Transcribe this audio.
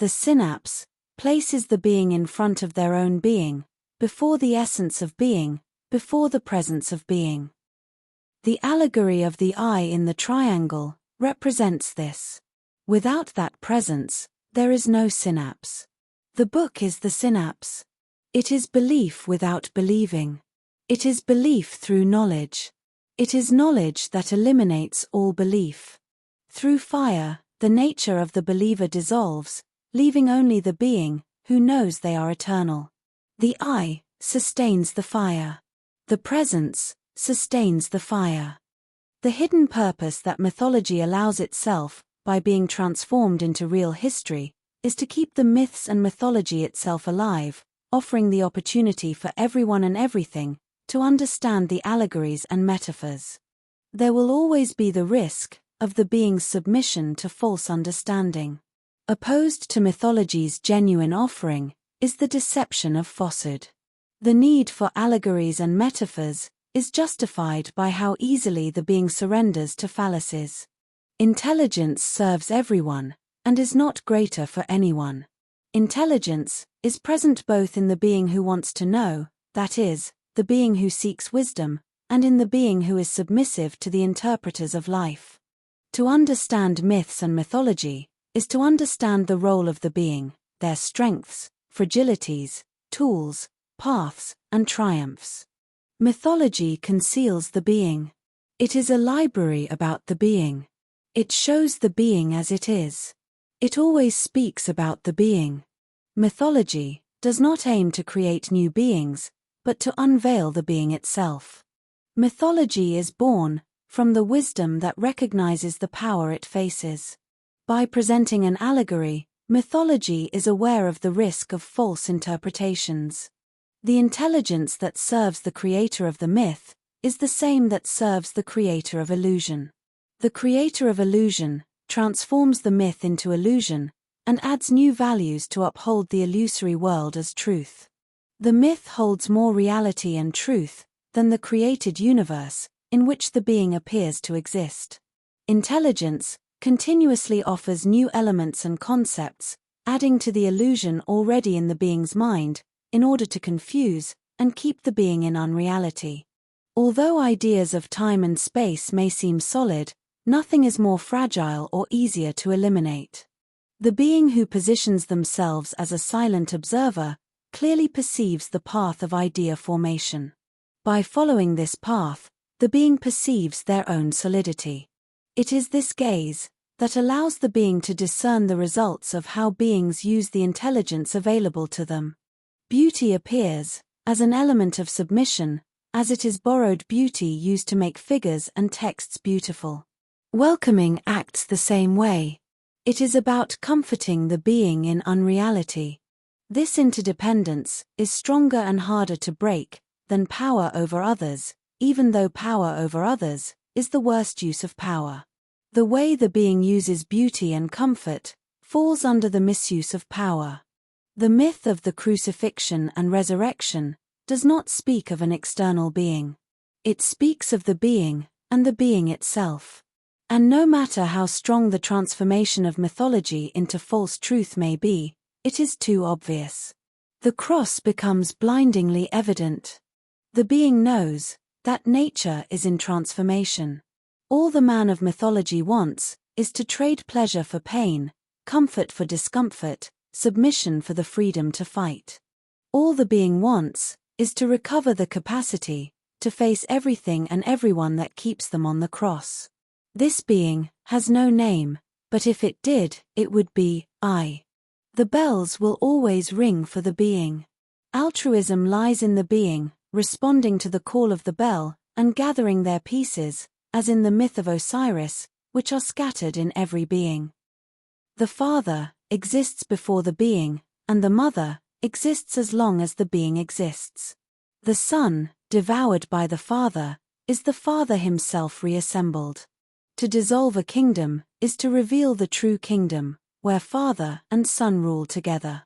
The synapse places the being in front of their own being, before the essence of being, before the presence of being. The allegory of the eye in the triangle represents this. Without that presence, there is no synapse. The book is the synapse. It is belief without believing. It is belief through knowledge. It is knowledge that eliminates all belief. Through fire, the nature of the believer dissolves, leaving only the being, who knows they are eternal. The eye sustains the fire. The presence sustains the fire. The hidden purpose that mythology allows itself, by being transformed into real history, is to keep the myths and mythology itself alive, offering the opportunity for everyone and everything to understand the allegories and metaphors. There will always be the risk of the being's submission to false understanding. Opposed to mythology's genuine offering is the deception of falsehood. The need for allegories and metaphors is justified by how easily the being surrenders to fallacies. Intelligence serves everyone, and is not greater for anyone. Intelligence is present both in the being who wants to know, that is, the being who seeks wisdom, and in the being who is submissive to the interpreters of life. To understand myths and mythology is to understand the role of the being, their strengths, fragilities, tools, paths, and triumphs. Mythology conceals the being. It is a library about the being. It shows the being as it is. It always speaks about the being. Mythology does not aim to create new beings, but to unveil the being itself. Mythology is born from the wisdom that recognizes the power it faces. By presenting an allegory, mythology is aware of the risk of false interpretations. The intelligence that serves the creator of the myth is the same that serves the creator of illusion. The creator of illusion transforms the myth into illusion and adds new values to uphold the illusory world as truth. The myth holds more reality and truth than the created universe in which the being appears to exist. Intelligence continuously offers new elements and concepts, adding to the illusion already in the being's mind, in order to confuse and keep the being in unreality. Although ideas of time and space may seem solid, nothing is more fragile or easier to eliminate. The being who positions themselves as a silent observer clearly perceives the path of idea formation. By following this path, the being perceives their own solidity. It is this gaze that allows the being to discern the results of how beings use the intelligence available to them. Beauty appears as an element of submission, as it is borrowed beauty used to make figures and texts beautiful. Welcoming acts the same way. It is about comforting the being in unreality. This interdependence is stronger and harder to break than power over others, even though power over others is the worst use of power. The way the being uses beauty and comfort falls under the misuse of power. The myth of the crucifixion and resurrection does not speak of an external being. It speaks of the being and the being itself. And no matter how strong the transformation of mythology into false truth may be, it is too obvious. The cross becomes blindingly evident. The being knows that nature is in transformation. All the man of mythology wants is to trade pleasure for pain, comfort for discomfort, submission for the freedom to fight. All the being wants is to recover the capacity to face everything and everyone that keeps them on the cross. This being has no name, but if it did, it would be I. The bells will always ring for the being. Altruism lies in the being, responding to the call of the bell, and gathering their pieces, as in the myth of Osiris, which are scattered in every being. The Father exists before the being, and the Mother exists as long as the being exists. The Son, devoured by the Father, is the Father himself reassembled. To dissolve a kingdom is to reveal the true kingdom, where Father and Son rule together.